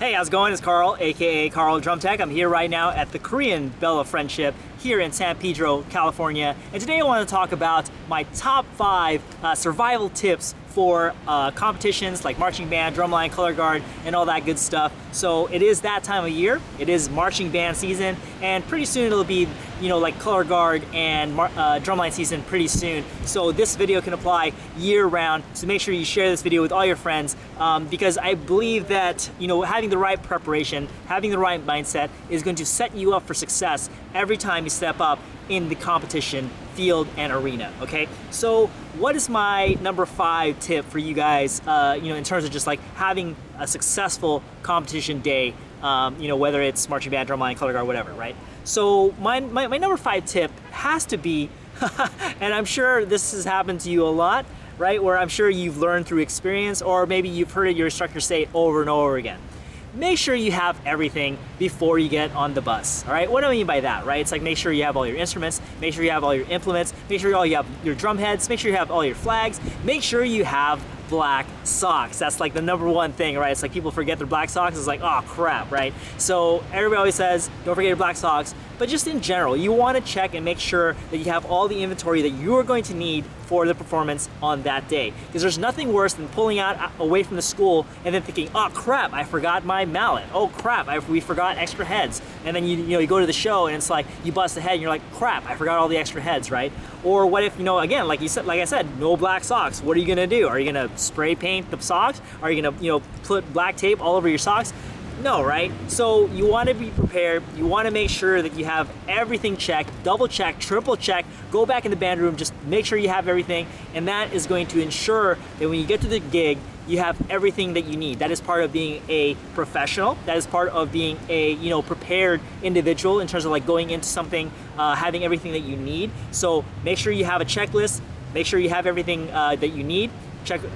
Hey, how's it going? It's Karl, aka Karl Drum Tech. I'm here right now at the Korean Bell of Friendship here in San Pedro, California. And today I want to talk about my top 5 survival tips for competitions like marching band, drumline, color guard, and all that good stuff. So it is that time of year. It is marching band season, and pretty soon it'll be, like color guard and drumline season pretty soon. So this video can apply year round. So make sure you share this video with all your friends because I believe that having the right preparation, having the right mindset is going to set you up for success every time you step up in the competition field and arena. Okay, so what is my number 5 tip for you guys in terms of just like having a successful competition day, whether it's marching band, drumline, color guard, whatever, right? So my number 5 tip has to be and I'm sure this has happened to you a lot, right, where I'm sure you've learned through experience, or maybe you've heard your instructor say over and over again. Make sure you have everything before you get on the bus, all right? What do I mean by that, right? It's like make sure you have all your instruments, make sure you have all your implements, make sure you have your drum heads, make sure you have all your flags, make sure you have black socks. That's like the number 1 thing, right? It's like people forget their black socks. It's like, oh crap, right? So everybody always says, don't forget your black socks, but just in general, you want to check and make sure that you have all the inventory that you are going to need for the performance on that day. Because there's nothing worse than pulling out away from the school and then thinking, oh crap, I forgot my mallet. Oh crap, we forgot extra heads. And then you go to the show and it's like you bust a head and you're like, crap, I forgot all the extra heads, right? Or what if, again, like I said, no black socks. What are you gonna do? Are you gonna spray paint the socks? Are you gonna put black tape all over your socks? No, right? So you want to be prepared. You want to make sure that you have everything checked, double check, triple check, go back in the band room, just make sure you have everything, and that is going to ensure that when you get to the gig, you have everything that you need. That is part of being a professional. That is part of being a prepared individual in terms of like going into something, having everything that you need. So make sure you have a checklist, make sure you have everything that you need.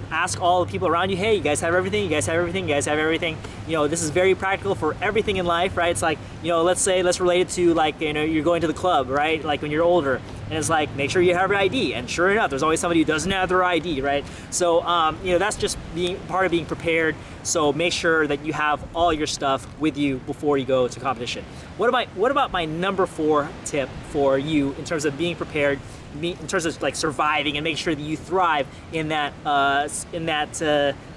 Ask all the people around you, hey, you guys have everything, you guys have everything, you guys have everything. This is very practical for everything in life, right? It's like, let's relate it to like, you're going to the club, right? Like when you're older, and it's like, make sure you have your ID. And sure enough, there's always somebody who doesn't have their ID, right? So, that's just being part of being prepared. So make sure that you have all your stuff with you before you go to competition. What about my number 4 tip for you in terms of being prepared, in terms of like surviving and make sure that you thrive in that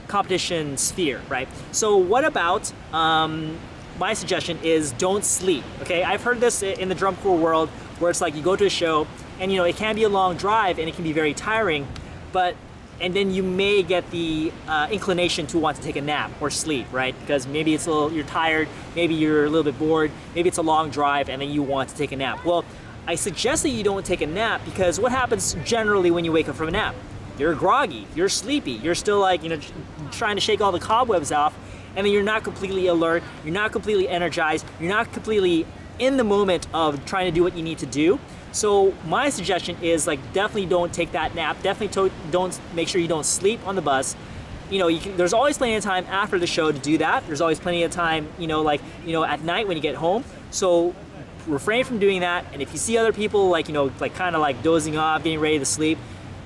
competition sphere, right? So what about my suggestion is don't sleep. Okay, I've heard this in the drum corps world where it's like you go to a show and it can be a long drive and it can be very tiring, and then you may get the inclination to want to take a nap or sleep, right? Because maybe you're tired, maybe you're a little bit bored, maybe it's a long drive and then you want to take a nap. Well, I suggest that you don't take a nap because what happens generally when you wake up from a nap? You're groggy, you're sleepy, you're still like, trying to shake all the cobwebs off, and then you're not completely alert, you're not completely energized, you're not completely in the moment of trying to do what you need to do. So my suggestion is like definitely don't take that nap, definitely don't make sure you don't sleep on the bus. There's always plenty of time after the show to do that. There's always plenty of time, at night when you get home. So refrain from doing that, and if you see other people kind of dozing off, getting ready to sleep,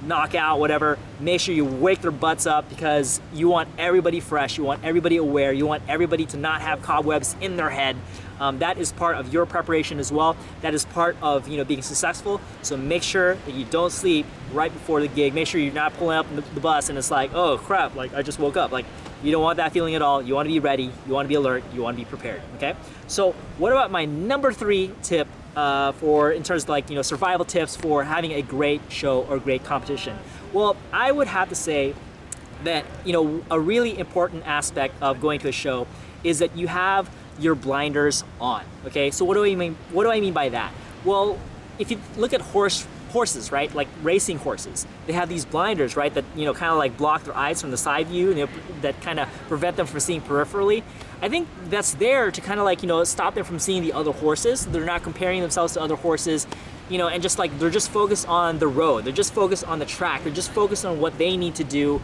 knock out, whatever, make sure you wake their butts up because you want everybody fresh, you want everybody aware, you want everybody to not have cobwebs in their head. That is part of your preparation as well. That is part of being successful. So make sure that you don't sleep right before the gig. Make sure you're not pulling up the bus and it's like, oh crap, like I just woke up. Like you don't want that feeling at all. You want to be ready, you want to be alert, you want to be prepared, okay? So what about my number 3 tip in terms of survival tips for having a great show or great competition? Well, I would have to say that a really important aspect of going to a show is that you have your blinders on. Okay, so what do I mean by that? Well, if you look at horses, right, like racing horses, they have these blinders, right, that kind of like block their eyes from the side view, and that kind of prevent them from seeing peripherally. I think that's there to kind of stop them from seeing the other horses. They're not comparing themselves to other horses, and just like they're just focused on the road, they're just focused on the track, they're just focused on what they need to do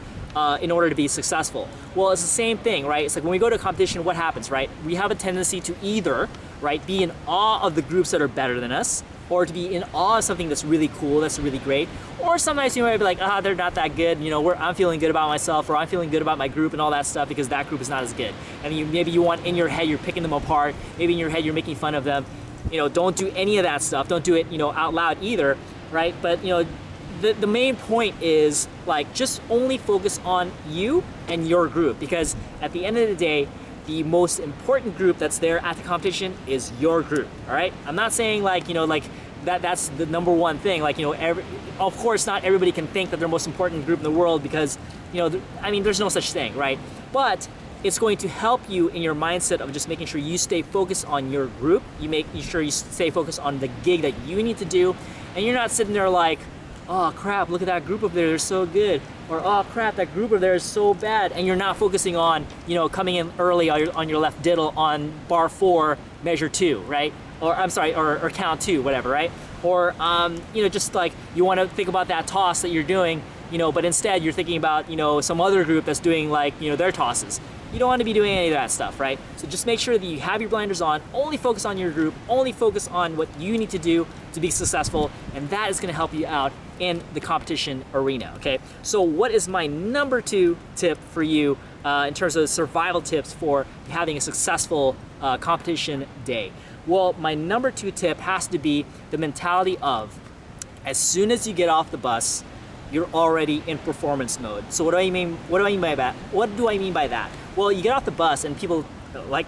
in order to be successful. Well, it's the same thing, right? It's like when we go to a competition, what happens, right? We have a tendency to either, right, be in awe of the groups that are better than us, or to be in awe of something that's really cool, that's really great. Or sometimes you might be like, they're not that good, I'm feeling good about myself, or I'm feeling good about my group and all that stuff because that group is not as good. And maybe you want, in your head, you're picking them apart, maybe in your head you're making fun of them. Don't do any of that stuff. Don't do it, out loud either, right? But, the main point is like just only focus on you and your group, because at the end of the day, the most important group that's there at the competition is your group, all right? I'm not saying like, that's the number one thing. Like, of course, not everybody can think that they're the most important group in the world because, there's no such thing, right? But it's going to help you in your mindset of just making sure you stay focused on your group. You sure you stay focused on the gig that you need to do, and you're not sitting there like, oh crap, look at that group over there, they're so good. Or, oh crap, that group over there is so bad. And you're not focusing on, coming in early on your left diddle on bar 4, measure 2, right? Or I'm sorry, or count 2, whatever, right? Or, just like you want to think about that toss that you're doing, but instead you're thinking about, some other group that's doing like, their tosses. You don't want to be doing any of that stuff, right? So just make sure that you have your blinders on, only focus on your group, only focus on what you need to do to be successful, and that is going to help you out in the competition arena, okay? So what is my number 2 tip for you in terms of survival tips for having a successful competition day? Well, my number 2 tip has to be the mentality of, as soon as you get off the bus, you're already in performance mode. So what do I mean by that? What do I mean by that? Well, you get off the bus and people, like,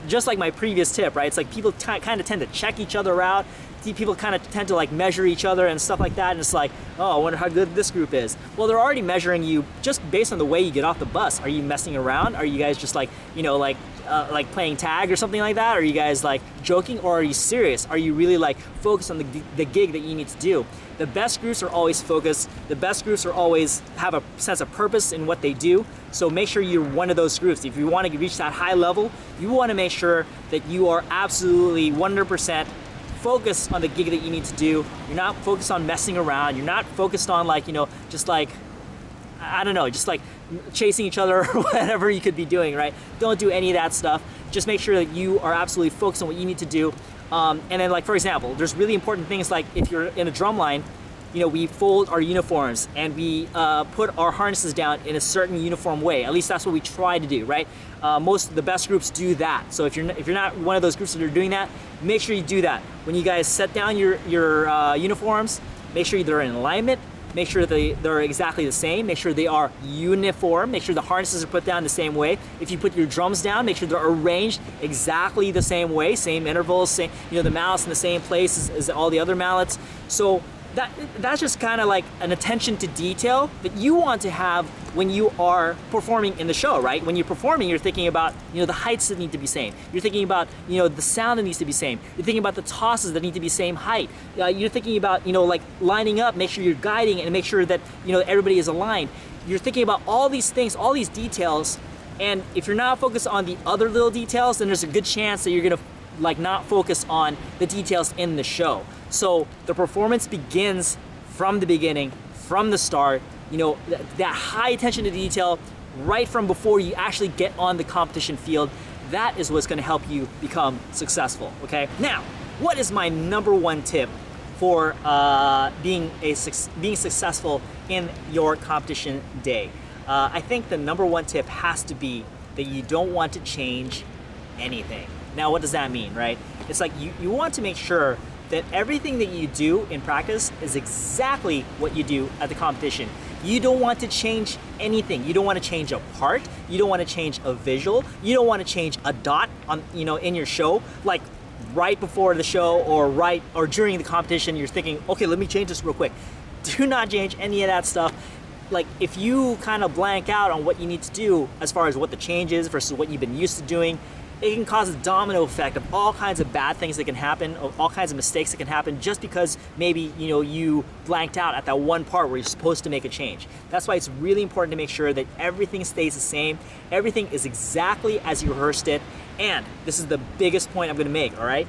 just like my previous tip, right? It's like people kind of tend to check each other out. People kind of tend to like measure each other and stuff like that, and it's like, oh, I wonder how good this group is. Well, they're already measuring you just based on the way you get off the bus. Are you messing around? Are you guys just like, like playing tag or something like that? Are you guys like joking, or are you serious? Are you really like focused on the gig that you need to do? The best groups are always focused. The best groups are always have a sense of purpose in what they do. So make sure you're one of those groups. If you want to reach that high level, you want to make sure that you are absolutely 100% focused on the gig that you need to do. You're not focused on messing around. You're not focused on like, just like, I don't know, just like chasing each other or whatever you could be doing, right? Don't do any of that stuff. Just make sure that you are absolutely focused on what you need to do. And then, like, for example, there's really important things like if you're in a drum line, we fold our uniforms and we put our harnesses down in a certain uniform way. At least that's what we try to do, right? Most of the best groups do that. So if you're not one of those groups that are doing that, make sure you do that. When you guys set down your uniforms, make sure they're in alignment. Make sure they're exactly the same. Make sure they are uniform. Make sure the harnesses are put down the same way. If you put your drums down, make sure they're arranged exactly the same way, same intervals, same, the mallets in the same place as all the other mallets. So that's just kind of like an attention to detail that you want to have when you are performing in the show, right? When you're performing, you're thinking about, the heights that need to be same. You're thinking about, the sound that needs to be same. You're thinking about the tosses that need to be same height. You're thinking about, like lining up, make sure you're guiding and make sure that, everybody is aligned. You're thinking about all these things, all these details. And if you're not focused on the other little details, then there's a good chance that you're gonna like not focus on the details in the show. So the performance begins from the beginning, from the start, that high attention to detail right from before you actually get on the competition field. That is what's gonna help you become successful, okay? Now, what is my number 1 tip for being successful in your competition day? I think the number 1 tip has to be that you don't want to change anything. Now, what does that mean, right? It's like you want to make sure that everything that you do in practice is exactly what you do at the competition. You don't want to change anything. You don't want to change a part. You don't want to change a visual. You don't want to change a dot on, in your show. Like right before the show or during the competition, you're thinking, okay, let me change this real quick. Do not change any of that stuff. Like if you kind of blank out on what you need to do as far as what the change is versus what you've been used to doing, it can cause a domino effect of all kinds of bad things that can happen, of all kinds of mistakes that can happen just because maybe you blanked out at that one part where you're supposed to make a change. That's why it's really important to make sure that everything stays the same, everything is exactly as you rehearsed it, and this is the biggest point I'm gonna make, all right?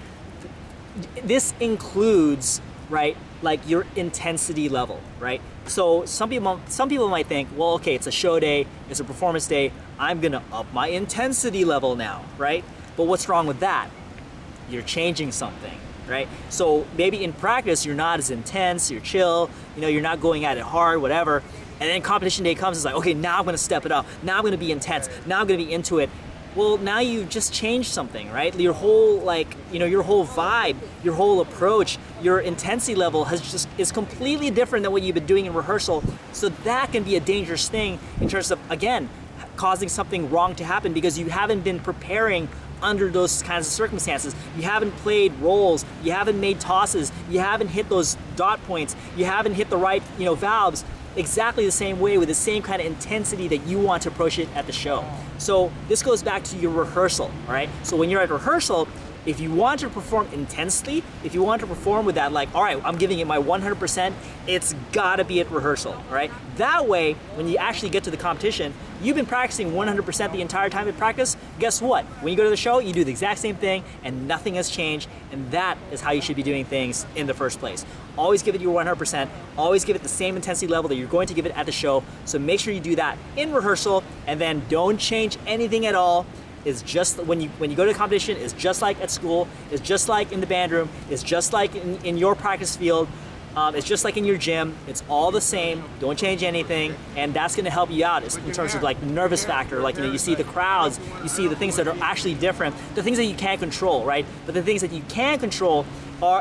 This includes, right, like your intensity level, right? So some people might think, well, okay, it's a show day, it's a performance day, I'm gonna up my intensity level now, right? But what's wrong with that? You're changing something, right? So maybe in practice, you're not as intense, you're chill, you know, you're not going at it hard, whatever. And then competition day comes, it's like, okay, now I'm gonna step it up. Now I'm gonna be intense. Now I'm gonna be into it. Well, now you've just changed something, right? Your whole, like, you know, your whole vibe, your whole approach, your intensity level is completely different than what you've been doing in rehearsal. So that can be a dangerous thing in terms of, again, causing something wrong to happen because you haven't been preparing under those kinds of circumstances. You haven't played roles, you haven't made tosses, you haven't hit those dot points, you haven't hit the right, you know, valves exactly the same way with the same kind of intensity that you want to approach it at the show. So this goes back to your rehearsal, all right? So when you're at rehearsal, if you want to perform intensely, if you want to perform with that, like, all right, I'm giving it my 100%, it's gotta be at rehearsal, all right? That way, when you actually get to the competition, you've been practicing 100% the entire time in practice. Guess what? When you go to the show, you do the exact same thing and nothing has changed, and that is how you should be doing things in the first place. Always give it your 100%, always give it the same intensity level that you're going to give it at the show, so make sure you do that in rehearsal, and then don't change anything at all. Is just when you go to the competition, is just like at school, is just like in the band room, is just like in your practice field, it's just like in your gym. It's all the same. Don't change anything, and that's going to help you out in terms of like nervous factor. Like, you know, you see the crowds, you see the things that are actually different, the things that you can't control, right? But the things that you can control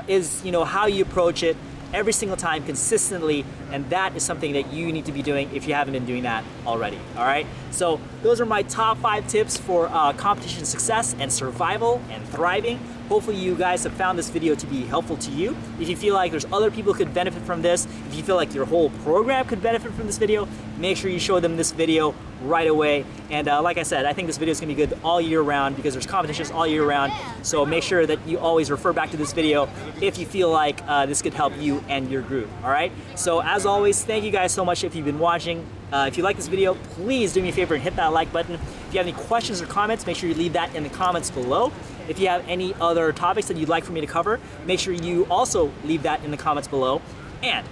is, you know, how you approach it every single time consistently, and that is something that you need to be doing if you haven't been doing that already, all right? So those are my top 5 tips for competition success and survival and thriving. Hopefully you guys have found this video to be helpful to you. If you feel like there's other people who could benefit from this, if you feel like your whole program could benefit from this video, make sure you show them this video right away. And like I said, I think this video is gonna be good all year round because there's competitions all year round. So make sure that you always refer back to this video if you feel like this could help you and your group, all right? So as always, thank you guys so much if you've been watching. If you like this video, please do me a favor and hit that like button. If you have any questions or comments, make sure you leave that in the comments below. If you have any other topics that you'd like for me to cover, make sure you also leave that in the comments below. And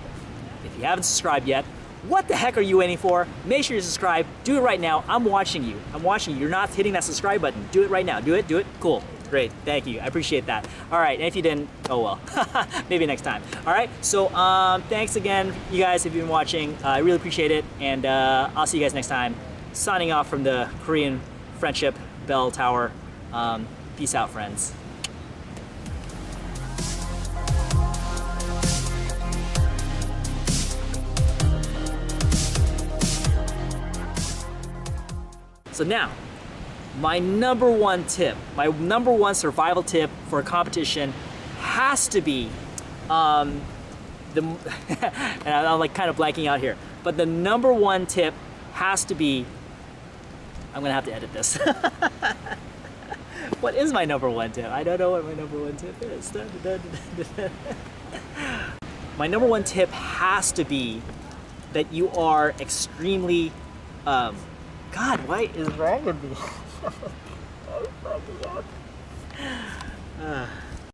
if you haven't subscribed yet, what the heck are you waiting for? Make sure you subscribe. Do it right now. I'm watching you. I'm watching you. You're not hitting that subscribe button. Do it right now. Do it. Do it. Cool. Great. Thank you. I appreciate that. All right. And if you didn't, oh well. Maybe next time. All right. So thanks again, you guys, if you've been watching. I really appreciate it. And I'll see you guys next time. Signing off from the Korean Friendship Bell Tower. Peace out, friends. So now, my number one tip, my number one survival tip for a competition has to be, and I'm like kind of blanking out here, but the number one tip has to be, I'm gonna have to edit this. What is my number one tip? I don't know what my number one tip is. My number one tip has to be that you are extremely, God, why is wrong with me?